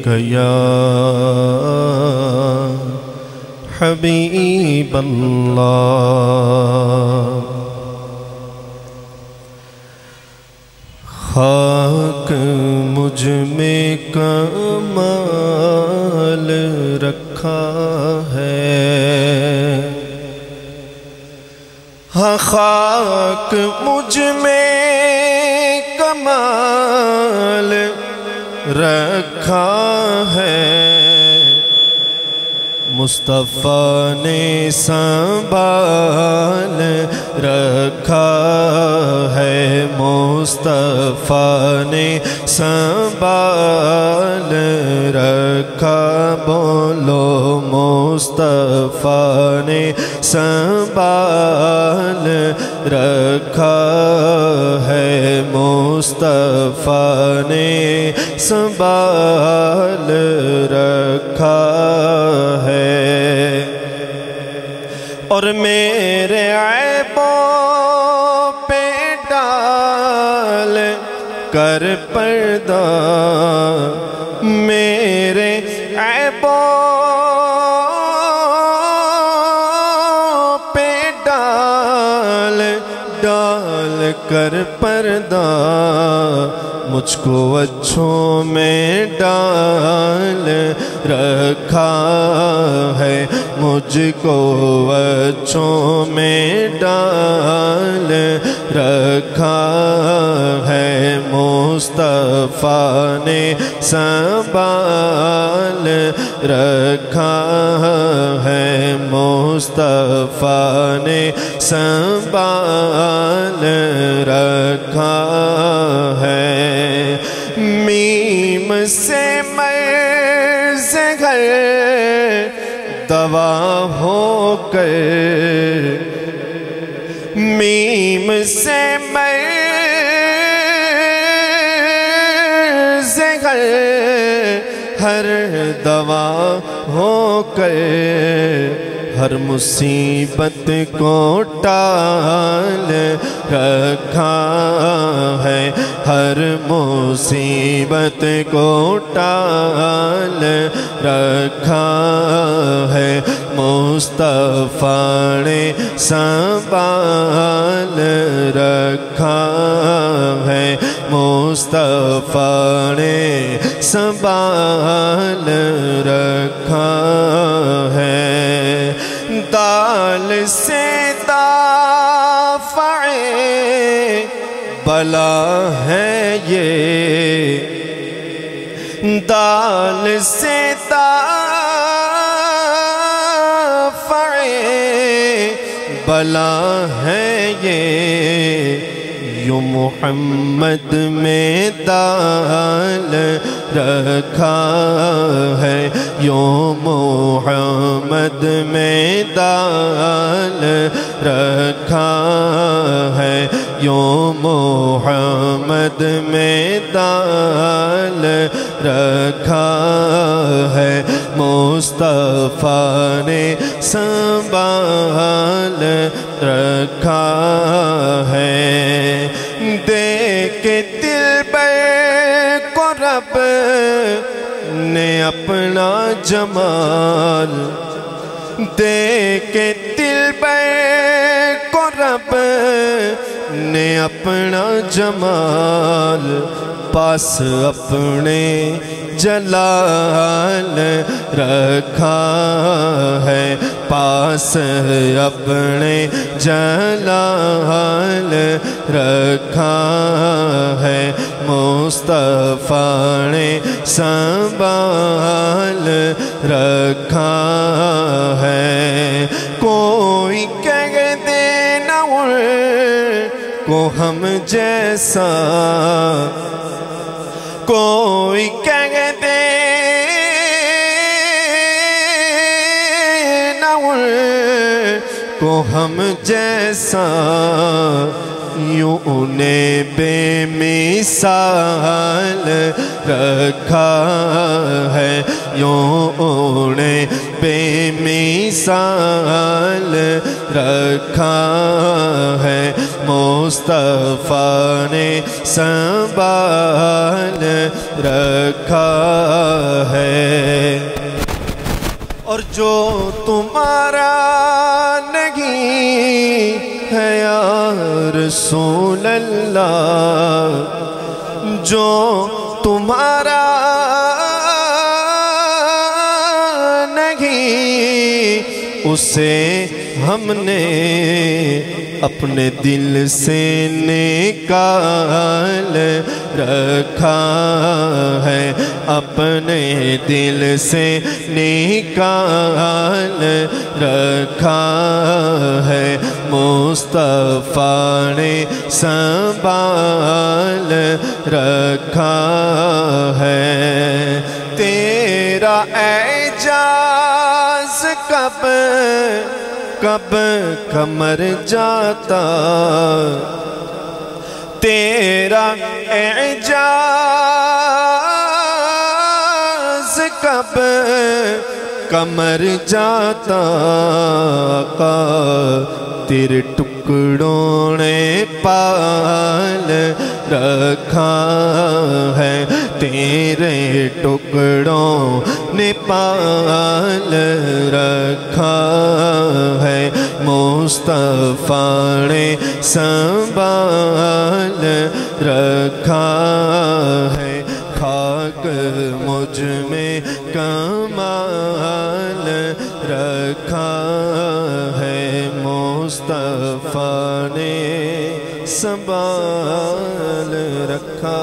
یا حبیب اللہ خاک مجھ میں کمال رکھا ہے ہاں خاک مجھ میں کمال رکھا ہے مصطفیٰ نے سنبھال رکھا ہے مصطفیٰ نے سنبھال رکھا بولو مصطفیٰ نے سنبھال رکھا ہے مصطفیٰ نے سنبھال رکھا ہے اور میرے عیبوں پہ ڈال کر پردہ میرے عیبوں پہ ڈال کر پردہ مجھ کو اچھوں میں ڈال رکھا ہے مجھ کو اچھوں میں ڈال رکھا ہے مصطفیٰ نے سنبھال رکھا ہے مصطفیٰ نے سنبھال رکھا ہے میم سے مرز گھر دوا ہو کر میم سے مرز گھر ہر دوا ہو کر ہر مصیبت کو ٹال رکھا ہے ہر مصیبت کو ٹال رکھا ہے مصطفیٰ نے سنبھال رکھا ہے مصطفیٰ نے سنبھال رکھا ہے دال سے دافع بلا ہے یہ دال سے دافع بلا ہے یہ یوں محمد میں دال رکھا ہے یوں محمد میں دال رکھا ہے یوں محمد میں دال رکھا ہے مصطفیٰ نے سنبھال رکھا ہے دیکھ دل کو رب نے اپنا جمال دیکھ دل کو رب نے اپنا جمال پاس اپنے جلال رکھا ہے پاس اپنے جلال رکھا ہے مصطفیٰ نے سنبھال رکھا ہے کوئی کہہ دے نہ ان کو ہم جیسا کوئی کہہ دے نہ ان کو ہم جیسا یوں انہیں بے مثال رکھا ہے یوں انہیں بے مثال رکھا ہے مصطفیٰ نے سنبھال رکھا ہے جو تمہارا نہیں ہے یا رسول اللہ، جو تمہارا نہیں اسے ہم نے اپنے دل سے نکال رکھا ہے، اپنے دل سے نکال رکھا ہے، مصطفیٰ نے سنبھال رکھا ہے۔ تیرا اعجاز کب کمر جاتا، تیرا اعجاز کب کمر جاتا، تیرے ٹکڑوں نے پال رکھا ہے، تیرے ٹکڑوں نے پال رکھا ہے، مصطفیٰ نے سنبھال رکھا ہے، خاک مجھ میں کمال رکھا ہے، مصطفیٰ نے سنبھال رکھا۔